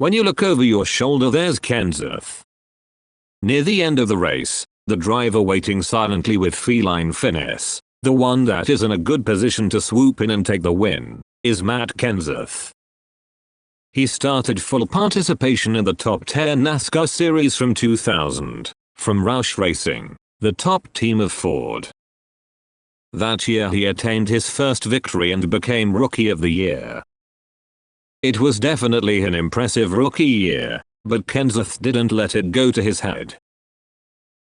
When you look over your shoulder, there's Kenseth. Near the end of the race, the driver waiting silently with feline finesse, the one that is in a good position to swoop in and take the win, is Matt Kenseth. He started full participation in the top 10 NASCAR series from 2000, from Roush Racing, the top team of Ford. That year he attained his first victory and became Rookie of the Year. It was definitely an impressive rookie year, but Kenseth didn't let it go to his head.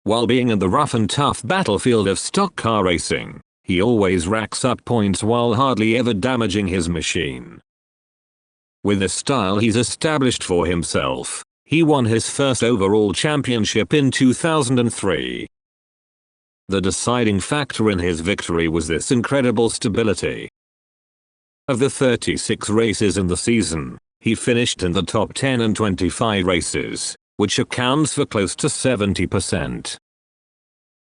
While being in the rough and tough battlefield of stock car racing, he always racks up points while hardly ever damaging his machine. With the style he's established for himself, he won his first overall championship in 2003. The deciding factor in his victory was this incredible stability. Of the 36 races in the season, he finished in the top 10 in 25 races, which accounts for close to 70%.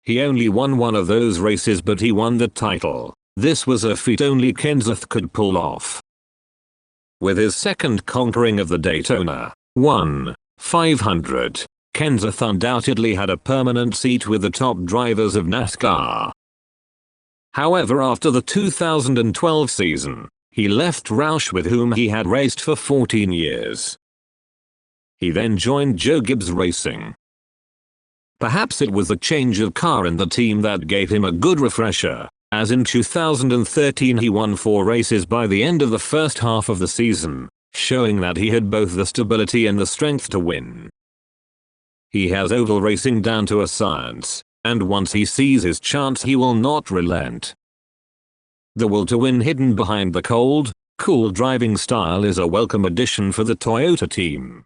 He only won one of those races, but he won the title. This was a feat only Kenseth could pull off. With his second conquering of the Daytona 500, Kenseth undoubtedly had a permanent seat with the top drivers of NASCAR. However, after the 2012 season, he left Roush, with whom he had raced for 14 years. He then joined Joe Gibbs Racing. Perhaps it was the change of car in the team that gave him a good refresher, as in 2013 he won 4 races by the end of the first half of the season, showing that he had both the stability and the strength to win. He has oval racing down to a science, and once he sees his chance he will not relent. The will to win hidden behind the cold, cool driving style is a welcome addition for the Toyota team.